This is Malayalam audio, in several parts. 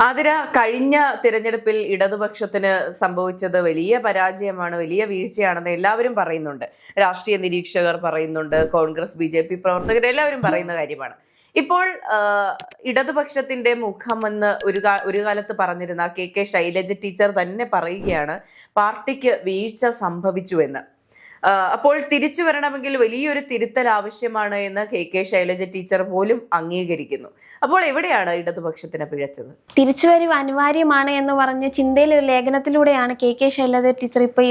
ആതിര, കഴിഞ്ഞ തിരഞ്ഞെടുപ്പിൽ ഇടതുപക്ഷത്തിന് സംഭവിച്ചത് വലിയ പരാജയമാണ്, വലിയ വീഴ്ചയാണെന്ന് എല്ലാവരും പറയുന്നുണ്ട്. രാഷ്ട്രീയ നിരീക്ഷകർ പറയുന്നുണ്ട്, കോൺഗ്രസ് BJP പ്രവർത്തകർ എല്ലാവരും പറയുന്ന കാര്യമാണ്. ഇപ്പോൾ ഇടതുപക്ഷത്തിന്റെ മുഖമെന്ന് ഒരു കാലത്ത് പറഞ്ഞിരുന്ന KK ശൈലജ ടീച്ചർ തന്നെ പറയുകയാണ് പാർട്ടിക്ക് വീഴ്ച സംഭവിച്ചുവെന്ന്. അപ്പോൾ തിരിച്ചു വരണമെങ്കിൽ വലിയൊരു തിരുത്തൽ ആവശ്യമാണ് എന്ന് KK ശൈലജ ടീച്ചർ പോലും അംഗീകരിക്കുന്നു. അപ്പോൾ എവിടെയാണ് ഇടതുപക്ഷത്തിന് പിഴച്ചത്? തിരിച്ചുവരവ് അനിവാര്യമാണ് എന്ന് പറഞ്ഞ് ചിന്തയിൽ ഒരു ലേഖനത്തിലൂടെയാണ് KK ശൈലജ ടീച്ചർ ഇപ്പോൾ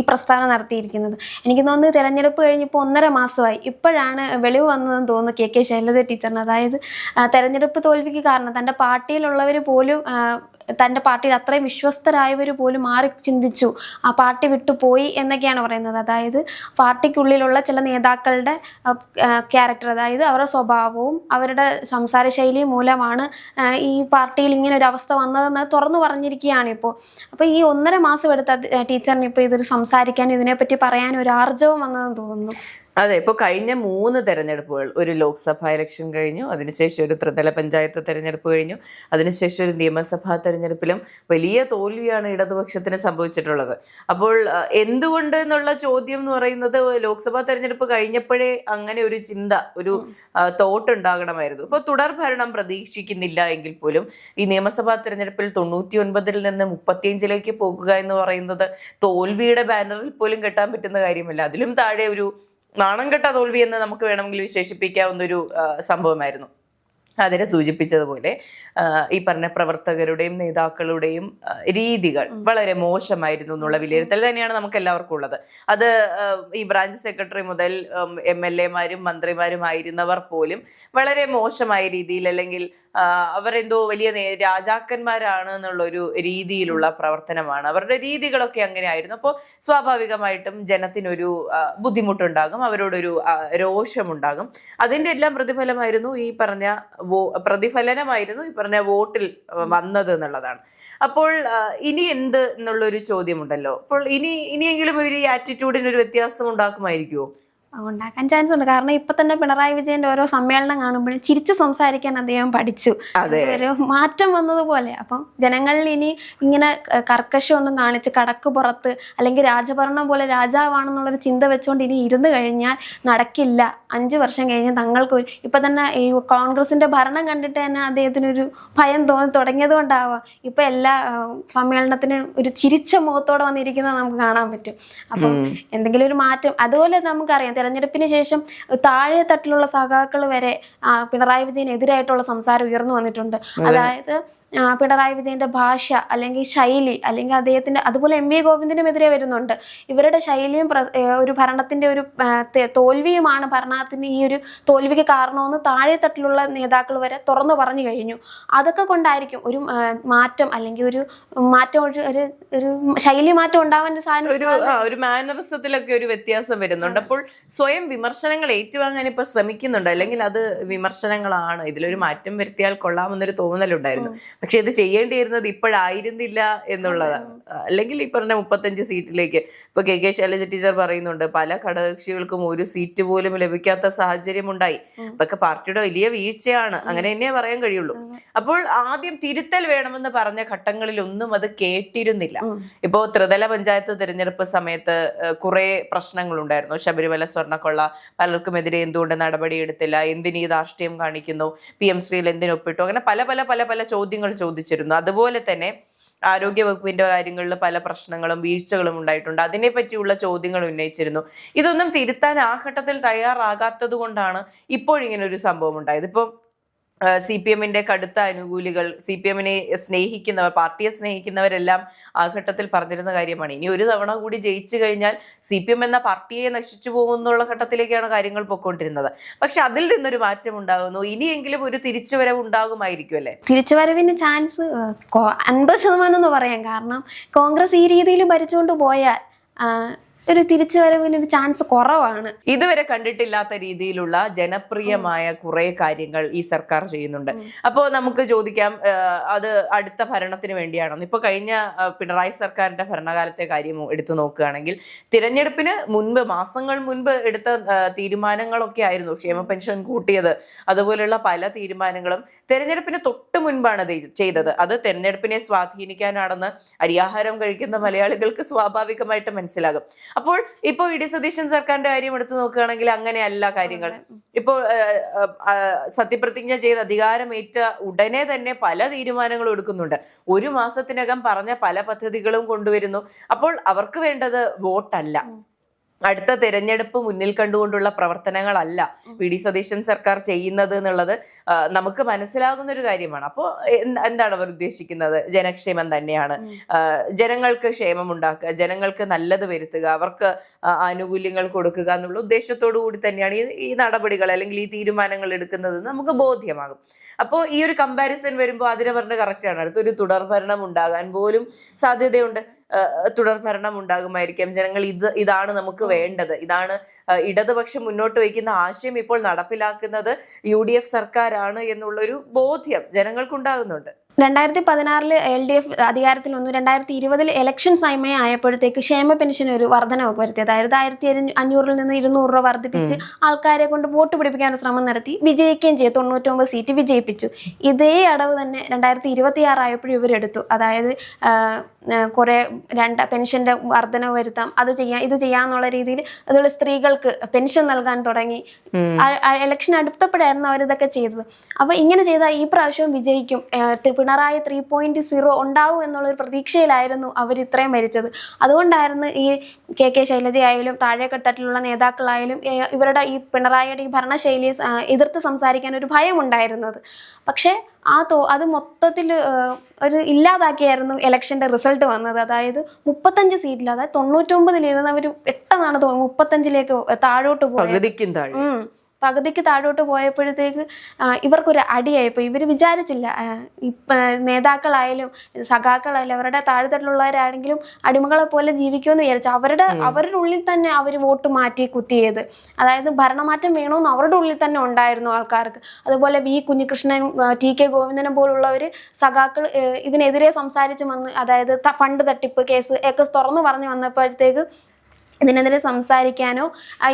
ഈ പ്രസ്താവന നടത്തിയിരിക്കുന്നത്. എനിക്ക് തോന്നുന്നു തെരഞ്ഞെടുപ്പ് കഴിഞ്ഞപ്പോൾ 1.5 മാസമായി. ഇപ്പോഴാണ് വെളിവ് വന്നതെന്ന് തോന്നുന്നു KK ശൈലജ ടീച്ചറിന്. അതായത് തെരഞ്ഞെടുപ്പ് തോൽവിക്ക് കാരണം തൻ്റെ പാർട്ടിയിലുള്ളവർ പോലും തൻ്റെ പാർട്ടിയിൽ അത്രയും വിശ്വസ്തരായവർ പോലും മാറി ചിന്തിച്ചു, ആ പാർട്ടി വിട്ടുപോയി എന്നൊക്കെയാണ് പറയുന്നത്. അതായത് പാർട്ടിക്കുള്ളിലുള്ള ചില നേതാക്കളുടെ ക്യാരക്ടർ, അതായത് അവരുടെ സ്വഭാവവും അവരുടെ സംസാര ശൈലിയും മൂലമാണ് ഈ പാർട്ടിയിൽ ഇങ്ങനെ ഒരു അവസ്ഥ വന്നതെന്ന് തുറന്നു പറഞ്ഞിരിക്കുകയാണ് ഇപ്പോൾ. അപ്പോൾ ഈ 1.5 മാസം എടുത്ത ടീച്ചറിന് ഇപ്പോൾ ഇതൊരു സംസാരിക്കാനും ഇതിനെപ്പറ്റി പറയാനും ഒരു ആർജവം വന്നതെന്ന് തോന്നുന്നു. അതെ, ഇപ്പോൾ കഴിഞ്ഞ 3 തെരഞ്ഞെടുപ്പുകൾ, ഒരു ലോക്സഭാ ഇലക്ഷൻ കഴിഞ്ഞു, അതിനുശേഷം ഒരു ത്രിതല പഞ്ചായത്ത് തെരഞ്ഞെടുപ്പ് കഴിഞ്ഞു, അതിനുശേഷം ഒരു നിയമസഭാ തെരഞ്ഞെടുപ്പിലും വലിയ തോൽവിയാണ് ഇടതുപക്ഷത്തിന് സംഭവിച്ചിട്ടുള്ളത്. അപ്പോൾ എന്തുകൊണ്ട് എന്നുള്ള ചോദ്യം എന്ന് പറയുന്നത്, ലോക്സഭാ തെരഞ്ഞെടുപ്പ് കഴിഞ്ഞപ്പോഴേ അങ്ങനെ ഒരു ചിന്ത, ഒരു തോട്ട് ഉണ്ടാകണമായിരുന്നു. ഇപ്പോൾ തുടർ ഭരണം പ്രതീക്ഷിക്കുന്നില്ല എങ്കിൽ പോലും ഈ നിയമസഭാ തെരഞ്ഞെടുപ്പിൽ 99-ൽ നിന്ന് 35-ലേക്ക് പോകുക എന്ന് പറയുന്നത് തോൽവിയുടെ ബാനറിൽ പോലും കെട്ടാൻ പറ്റുന്ന കാര്യമല്ല. അതിലും താഴെ ഒരു നാണം കെട്ട തോൽവി എന്ന് നമുക്ക് വേണമെങ്കിൽ വിശേഷിപ്പിക്കാവുന്ന ഒരു സംഭവമായിരുന്നു. അതിനെ സൂചിപ്പിച്ചതുപോലെ ഈ പറഞ്ഞ പ്രവർത്തകരുടെയും നേതാക്കളുടെയും രീതികൾ വളരെ മോശമായിരുന്നു എന്നുള്ള വിലയിരുത്തൽ തന്നെയാണ് നമുക്ക് എല്ലാവർക്കും ഉള്ളത്. അത് ഈ ബ്രാഞ്ച് സെക്രട്ടറി മുതൽ MLA-മാരും മന്ത്രിമാരുമായിരുന്നവർ പോലും വളരെ മോശമായ രീതിയിൽ, അല്ലെങ്കിൽ അവരെന്തോ വലിയ രാജാക്കന്മാരാണ് എന്നുള്ളൊരു രീതിയിലുള്ള പ്രവർത്തനമാണ്, അവരുടെ രീതികളൊക്കെ അങ്ങനെയായിരുന്നു. അപ്പോൾ സ്വാഭാവികമായിട്ടും ജനത്തിനൊരു ബുദ്ധിമുട്ടുണ്ടാകും, അവരോടൊരു രോഷമുണ്ടാകും. അതിൻ്റെ എല്ലാം പ്രതിഫലനമായിരുന്നു ഈ പറഞ്ഞ വോട്ടിൽ വന്നത് എന്നുള്ളതാണ്. അപ്പോൾ ഇനി എന്ത് എന്നുള്ളൊരു ചോദ്യമുണ്ടല്ലോ. അപ്പോൾ ഇനിയെങ്കിലും ഒരു ആറ്റിറ്റ്യൂഡിന് ഒരു വ്യത്യാസം ഉണ്ടാക്കുമായിരിക്കുമോ? ഉണ്ടാക്കാൻ ചാൻസ് ഉണ്ട്. കാരണം ഇപ്പൊ തന്നെ പിണറായി വിജയന്റെ ഓരോ സമ്മേളനം കാണുമ്പോഴും ചിരിച്ചു സംസാരിക്കാൻ അദ്ദേഹം പഠിച്ചു, ഒരു മാറ്റം വന്നതുപോലെ. അപ്പം ജനങ്ങളിൽ ഇനി ഇങ്ങനെ കർക്കശമൊന്നും കാണിച്ച് കടക്ക് പുറത്ത് അല്ലെങ്കിൽ രാജഭരണം പോലെ രാജാവാണെന്നുള്ളൊരു ചിന്ത വെച്ചുകൊണ്ട് ഇനി ഇരുന്ന് കഴിഞ്ഞാൽ നടക്കില്ല. 5 വർഷം കഴിഞ്ഞ് തങ്ങൾക്ക് ഇപ്പൊ തന്നെ ഈ കോൺഗ്രസിന്റെ ഭരണം കണ്ടിട്ട് തന്നെ അദ്ദേഹത്തിനൊരു ഭയം തോന്നി തുടങ്ങിയത് കൊണ്ടാവാം ഇപ്പൊ എല്ലാ സമ്മേളനത്തിന് ഒരു ചിരിച്ച മുഖത്തോടെ വന്നിരിക്കുന്നത് നമുക്ക് കാണാൻ പറ്റും. അപ്പം എന്തെങ്കിലും ഒരു മാറ്റം. അതുപോലെ നമുക്കറിയാം, തെരഞ്ഞെടുപ്പിന് ശേഷം താഴെ തട്ടിലുള്ള സഖാക്കൾ വരെ പിണറായി വിജയനെതിരായിട്ടുള്ള സംസാരം ഉയർന്നു വന്നിട്ടുണ്ട്. അതായത് പിണറായി വിജയന്റെ ഭാഷ അല്ലെങ്കിൽ ശൈലി, അല്ലെങ്കിൽ അദ്ദേഹത്തിന്റെ, അതുപോലെ MV ഗോവിന്ദനും എതിരെ വരുന്നുണ്ട്. ഇവരുടെ ശൈലിയും ഒരു ഭരണത്തിന്റെ ഒരു തോൽവിയുമാണ് ഭരണത്തിന് ഈ ഒരു തോൽവിക്ക് കാരണമെന്ന് താഴെ തട്ടിലുള്ള നേതാക്കൾ വരെ തുറന്നു പറഞ്ഞു കഴിഞ്ഞു. അതൊക്കെ കൊണ്ടായിരിക്കും ഒരു മാറ്റം, അല്ലെങ്കിൽ ഒരു മാറ്റം, ഒരു ശൈലി മാറ്റം ഉണ്ടാവാൻ ഒരു മാനറിസത്തിലൊക്കെ ഒരു വ്യത്യാസം വരുന്നുണ്ട്. അപ്പോൾ സ്വയം വിമർശനങ്ങൾ ഏറ്റുവാങ്ങാൻ ഇപ്പൊ ശ്രമിക്കുന്നുണ്ട്, അല്ലെങ്കിൽ അത് വിമർശനങ്ങളാണ്, ഇതിലൊരു മാറ്റം വരുത്തിയാൽ കൊള്ളാമെന്നൊരു തോന്നലുണ്ടായിരുന്നു. പക്ഷെ ഇത് ചെയ്യേണ്ടിയിരുന്നത് ഇപ്പോഴായിരുന്നില്ല എന്നുള്ളതാണ്. അല്ലെങ്കിൽ ഈ പറഞ്ഞ 35 സീറ്റിലേക്ക് ഇപ്പൊ KK ശൈലജ ടീച്ചർ പറയുന്നുണ്ട്, പല ഘടകകക്ഷികൾക്കും ഒരു സീറ്റ് പോലും ലഭിക്കാത്ത സാഹചര്യം ഉണ്ടായി. അതൊക്കെ പാർട്ടിയുടെ വലിയ വീഴ്ചയാണ്, അങ്ങനെ തന്നെ പറയാൻ കഴിയുള്ളൂ. അപ്പോൾ ആദ്യം തിരുത്തൽ വേണമെന്ന് പറഞ്ഞ ഘട്ടങ്ങളിലൊന്നും അത് കേട്ടിരുന്നില്ല. ഇപ്പോ ത്രിതല പഞ്ചായത്ത് തിരഞ്ഞെടുപ്പ് സമയത്ത് കുറെ പ്രശ്നങ്ങൾ ഉണ്ടായിരുന്നു. ശബരിമല സ്വർണ്ണക്കൊള്ള, പലർക്കുമെതിരെ എന്തുകൊണ്ട് നടപടിയെടുത്തില്ല, എന്തിനീ രാഷ്ട്രീയം കാണിക്കുന്നു, PM ശ്രീയിൽ എന്തിനൊപ്പിട്ടു, അങ്ങനെ പല ചോദ്യങ്ങൾ ചോദിച്ചിരുന്നു. അതുപോലെ തന്നെ ആരോഗ്യ വകുപ്പിന്റെ കാര്യങ്ങളിൽ പല പ്രശ്നങ്ങളും വീഴ്ചകളും ഉണ്ടായിട്ടുണ്ട്, അതിനെ പറ്റിയുള്ള ചോദ്യങ്ങൾ ഉന്നയിച്ചിരുന്നു. ഇതൊന്നും തിരുത്താൻ ആ ഘട്ടത്തിൽ തയ്യാറാകാത്തത് കൊണ്ടാണ് ഇപ്പോഴിങ്ങനെ ഒരു സംഭവം ഉണ്ടായത്. ഇപ്പൊ CPM-ന്റെ കടുത്ത അനുകൂലികൾ, CPM-നെ സ്നേഹിക്കുന്നവർ, പാർട്ടിയെ സ്നേഹിക്കുന്നവരെല്ലാം ആ ഘട്ടത്തിൽ പറഞ്ഞിരുന്ന കാര്യമാണ്, ഇനി ഒരു തവണ കൂടി ജയിച്ചു കഴിഞ്ഞാൽ CPM എന്ന പാർട്ടിയെ നശിച്ചു പോകുന്നുള്ള ഘട്ടത്തിലേക്കാണ് കാര്യങ്ങൾ പൊയ്ക്കൊണ്ടിരുന്നത്. പക്ഷെ അതിൽ നിന്നൊരു മാറ്റം ഉണ്ടാകുന്നു. ഇനിയെങ്കിലും ഒരു തിരിച്ചുവരവ് ഉണ്ടാകുമായിരിക്കും അല്ലേ? തിരിച്ചുവരവിന് ചാൻസ് 50% എന്ന് പറയാം. കാരണം കോൺഗ്രസ് ഈ രീതിയിൽ ഭരിച്ചുകൊണ്ട് പോയാൽ ഒരു തിരിച്ചുവരവിന് ഒരു ചാൻസ് കുറവാണ്. ഇതുവരെ കണ്ടിട്ടില്ലാത്ത രീതിയിലുള്ള ജനപ്രിയമായ കുറെ കാര്യങ്ങൾ ഈ സർക്കാർ ചെയ്യുന്നുണ്ട്. അപ്പോൾ നമുക്ക് ചോദിക്കാം, അത് അടുത്ത ഭരണത്തിന് വേണ്ടിയാണോ? ഇപ്പൊ കഴിഞ്ഞ പിണറായി സർക്കാരിന്റെ ഭരണകാലത്തെ കാര്യം എടുത്തു നോക്കുകയാണെങ്കിൽ തിരഞ്ഞെടുപ്പിന് മുൻപ്, മാസങ്ങൾ മുൻപ് എടുത്ത തീരുമാനങ്ങളൊക്കെ ആയിരുന്നു. ക്ഷേമ പെൻഷൻ കൂട്ടിയത്, അതുപോലെയുള്ള പല തീരുമാനങ്ങളും തെരഞ്ഞെടുപ്പിന് തൊട്ട് മുൻപാണ് ചെയ്തത്. അത് തെരഞ്ഞെടുപ്പിനെ സ്വാധീനിക്കാനാണെന്ന് അരിയാഹാരം കഴിക്കുന്ന മലയാളികൾക്ക് സ്വാഭാവികമായിട്ട് മനസ്സിലാകും. അപ്പോൾ ഇപ്പോൾ വി ഡി സതീശൻ സർക്കാരിന്റെ കാര്യം എടുത്തു നോക്കുകയാണെങ്കിൽ അങ്ങനെയല്ല കാര്യങ്ങൾ. ഇപ്പോൾ സത്യപ്രതിജ്ഞ ചെയ്ത് അധികാരമേറ്റ ഉടനെ തന്നെ പല തീരുമാനങ്ങളും എടുക്കുന്നുണ്ട്. ഒരു മാസത്തിനകം പറഞ്ഞ പല പദ്ധതികളും കൊണ്ടുവരുന്നു. അപ്പോൾ അവർക്ക് വേണ്ടത് വോട്ടല്ല, അടുത്ത തെരഞ്ഞെടുപ്പ് മുന്നിൽ കണ്ടുകൊണ്ടുള്ള പ്രവർത്തനങ്ങളല്ല വി ഡി സതീശൻ സർക്കാർ ചെയ്യുന്നത് എന്നുള്ളത് നമുക്ക് മനസ്സിലാകുന്ന ഒരു കാര്യമാണ്. അപ്പോൾ എന്താണ് അവർ ഉദ്ദേശിക്കുന്നത്? ജനക്ഷേമം തന്നെയാണ്. ജനങ്ങൾക്ക് ക്ഷേമം ഉണ്ടാക്കുക, ജനങ്ങൾക്ക് നല്ലത് വരുത്തുക, അവർക്ക് ആനുകൂല്യങ്ങൾ കൊടുക്കുക എന്നുള്ള ഉദ്ദേശത്തോടു കൂടി തന്നെയാണ് ഈ നടപടികൾ അല്ലെങ്കിൽ ഈ തീരുമാനങ്ങൾ എടുക്കുന്നത് നമുക്ക് ബോധ്യമാകും. അപ്പോൾ ഈ ഒരു കമ്പാരിസൺ വരുമ്പോൾ അതിനെ പറഞ്ഞ് കറക്റ്റാണ്. അടുത്തൊരു തുടർഭരണം ഉണ്ടാകാൻ പോലും സാധ്യതയുണ്ട്. തുടർഭരണം ഉണ്ടാകുമായിരിക്കാം. ജനങ്ങൾ ഇതാണ് നമുക്ക് വേണ്ടത്, ഇതാണ് ഇടതുപക്ഷം മുന്നോട്ട് വയ്ക്കുന്ന ആശയം ഇപ്പോൾ നടപ്പിലാക്കുന്നത് UDF സർക്കാരാണ് എന്നുള്ളൊരു ബോധ്യം ജനങ്ങൾക്കുണ്ടാകുന്നുണ്ട്. 2016 LDF അധികാരത്തിൽ വന്നു. 2020 ഇലക്ഷൻ സമയം ആയപ്പോഴത്തേക്ക് ക്ഷേമ പെൻഷൻ ഒരു വർധനമൊക്കെ വരുത്തി. അതായത് 1500 നിന്ന് 200 രൂപ വർദ്ധിപ്പിച്ച് ആൾക്കാരെ കൊണ്ട് വോട്ട് പിടിപ്പിക്കാൻ ശ്രമം നടത്തി, വിജയിക്കുകയും ചെയ്തു. 99 സീറ്റ് വിജയിപ്പിച്ചു. ഇതേ അടവ് തന്നെ 2026 ആയപ്പോഴും ഇവരെടുത്തു. അതായത് കുറെ പെൻഷന്റെ വർധനവ് വരുത്താം, അത് ചെയ്യാം, ഇത് ചെയ്യാന്നുള്ള രീതിയിൽ അതുപോലെ സ്ത്രീകൾക്ക് പെൻഷൻ നൽകാൻ തുടങ്ങി. ഇലക്ഷൻ അടുത്തപ്പോഴായിരുന്നു അവരിതൊക്കെ ചെയ്തത്. അപ്പൊ ഇങ്ങനെ ചെയ്താൽ ഈ പ്രാവശ്യവും വിജയിക്കും, പിണറായി 3.0 ഉണ്ടാവും എന്നുള്ളൊരു പ്രതീക്ഷയിലായിരുന്നു അവർ ഇത്രയും ഭരിച്ചത്. അതുകൊണ്ടായിരുന്നു ഈ KK ശൈലജയായാലും താഴേക്കെട്ടത്തിലുള്ള നേതാക്കളായാലും ഇവരുടെ ഈ പിണറായിയുടെ ഈ ഭരണശൈലിയെ എതിർത്ത് സംസാരിക്കാൻ ഒരു ഭയം ഉണ്ടായിരുന്നത്. പക്ഷെ അത് മൊത്തത്തിൽ ഒരു ഇല്ലാതാക്കിയായിരുന്നു ഇലക്ഷന്റെ റിസൾട്ട് വന്നത്. അതായത് 35 സീറ്റിൽ, അതായത് 99 അവർ പെട്ടെന്നാണ് 35 താഴോട്ട് പോയത്. പകുതിക്ക് താഴോട്ട് പോയപ്പോഴത്തേക്ക് ഇവർക്കൊരു അടിയായിപ്പോയി. ഇവർ വിചാരിച്ചില്ല, നേതാക്കളായാലും സഖാക്കളായാലും അവരുടെ താഴെത്തട്ടിലുള്ളവരാണെങ്കിലും അടിമകളെ പോലെ ജീവിക്കുമെന്ന് വിചാരിച്ചു. അവരുടെ ഉള്ളിൽ തന്നെ അവർ വോട്ട് മാറ്റി കുത്തിയത്. അതായത് ഭരണമാറ്റം വേണമെന്ന് അവരുടെ ഉള്ളിൽ തന്നെ ഉണ്ടായിരുന്നു ആൾക്കാർക്ക്. അതുപോലെ V കുഞ്ഞികൃഷ്ണൻ, TK ഗോവിന്ദനെ പോലുള്ളവർ സഖാക്കൾ ഇതിനെതിരെ സംസാരിച്ച് വന്ന്, അതായത് ഫണ്ട് തട്ടിപ്പ് കേസ് ഒക്കെ തുറന്നു പറഞ്ഞു വന്നപ്പോഴത്തേക്ക് ഇതിനെതിരെ സംസാരിക്കാനോ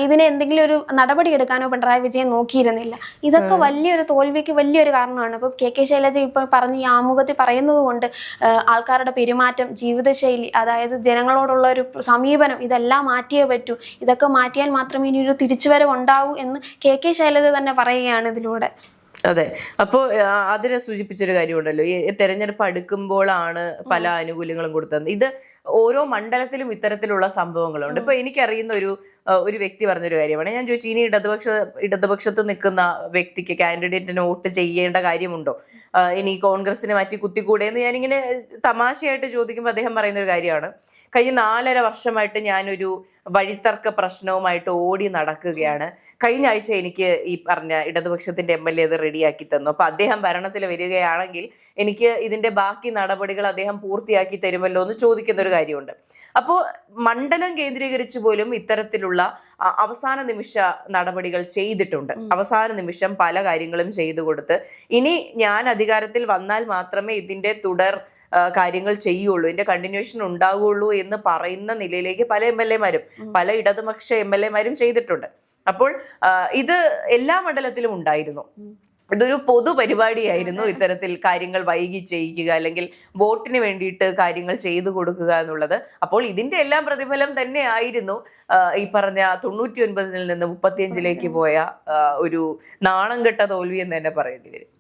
ഇതിനെ എന്തെങ്കിലും ഒരു നടപടി എടുക്കാനോ പിണറായി വിജയൻ നോക്കിയിരുന്നില്ല. ഇതൊക്കെ വലിയൊരു തോൽവിക്ക് വലിയൊരു കാരണമാണ്. ഇപ്പൊ KK ശൈലജ ഇപ്പൊ പറഞ്ഞ് ഈ ആമുഖത്തിൽ പറയുന്നത് കൊണ്ട് ആൾക്കാരുടെ പെരുമാറ്റം, ജീവിതശൈലി, അതായത് ജനങ്ങളോടുള്ള ഒരു സമീപനം, ഇതെല്ലാം മാറ്റിയേ പറ്റൂ. ഇതൊക്കെ മാറ്റിയാൽ മാത്രമേ ഇനി ഒരു തിരിച്ചുവരവ് ഉണ്ടാവൂ എന്ന് KK ശൈലജ തന്നെ പറയുകയാണ് ഇതിലൂടെ. അതെ. അപ്പോൾ അതിനെ സൂചിപ്പിച്ചൊരു കാര്യമുണ്ടല്ലോ, ഈ തെരഞ്ഞെടുപ്പ് അടുക്കുമ്പോഴാണ് പല ആനുകൂല്യങ്ങളും കൊടുത്തത്. ഇത് ഓരോ മണ്ഡലത്തിലും ഇത്തരത്തിലുള്ള സംഭവങ്ങളുണ്ട്. ഇപ്പൊ എനിക്കറിയുന്ന ഒരു വ്യക്തി പറഞ്ഞൊരു കാര്യമാണ്. ഞാൻ ചോദിച്ചു, ഇനി ഇടതുപക്ഷത്ത് നിൽക്കുന്ന വ്യക്തിക്ക്, കാൻഡിഡേറ്റിന് വോട്ട് ചെയ്യേണ്ട കാര്യമുണ്ടോ, ഇനി കോൺഗ്രസിനെ മാറ്റി കുത്തിക്കൂടെ എന്ന് ഞാനിങ്ങനെ തമാശയായിട്ട് ചോദിക്കുമ്പോൾ അദ്ദേഹം പറയുന്ന ഒരു കാര്യമാണ്, കഴിഞ്ഞ 4.5 വർഷമായിട്ട് ഞാനൊരു വഴിത്തർക്ക പ്രശ്നവുമായിട്ട് ഓടി നടക്കുകയാണ്. കഴിഞ്ഞ ആഴ്ച എനിക്ക് ഈ പറഞ്ഞ ഇടതുപക്ഷത്തിന്റെ MLA അത് റെഡിയാക്കി തന്നു. അപ്പൊ അദ്ദേഹം ഭരണത്തിൽ വരികയാണെങ്കിൽ എനിക്ക് ഇതിന്റെ ബാക്കി നടപടികൾ അദ്ദേഹം പൂർത്തിയാക്കി തരുമല്ലോ എന്ന് ചോദിക്കുന്ന ഒരു കാര്യമുണ്ട്. അപ്പോൾ മണ്ഡലം കേന്ദ്രീകരിച്ച് പോലും ഇത്തരത്തിലുള്ള അവസാന നിമിഷ നടപടികൾ ചെയ്തിട്ടുണ്ട്. അവസാന നിമിഷം പല കാര്യങ്ങളും ചെയ്തു കൊടുത്ത്, ഇനി ഞാൻ അധികാരത്തിൽ വന്നാൽ മാത്രമേ ഇതിന്റെ തുടർ കാര്യങ്ങൾ ചെയ്യുള്ളൂ, ഇതിന്റെ കണ്ടിന്യൂഷൻ ഉണ്ടാവുകയുള്ളൂ എന്ന് പറയുന്ന നിലയിലേക്ക് പല MLA മാരും, പല ഇടതുപക്ഷ MLA മാരും ചെയ്തിട്ടുണ്ട്. അപ്പോൾ ഇത് എല്ലാ മണ്ഡലത്തിലും ഉണ്ടായിരുന്നു. ഇതൊരു പൊതു പരിപാടിയായിരുന്നു ഇത്തരത്തിൽ കാര്യങ്ങൾ വൈകി ചെയ്യിക്കുക, അല്ലെങ്കിൽ വോട്ടിന് വേണ്ടിയിട്ട് കാര്യങ്ങൾ ചെയ്തു കൊടുക്കുക എന്നുള്ളത്. അപ്പോൾ ഇതിന്റെ എല്ലാം പ്രതിഫലം തന്നെ ആയിരുന്നു ഈ പറഞ്ഞ 99 നിന്ന് 35 പോയ ഒരു നാണം കെട്ട തോൽവി എന്ന് തന്നെ പറയേണ്ടി വരും.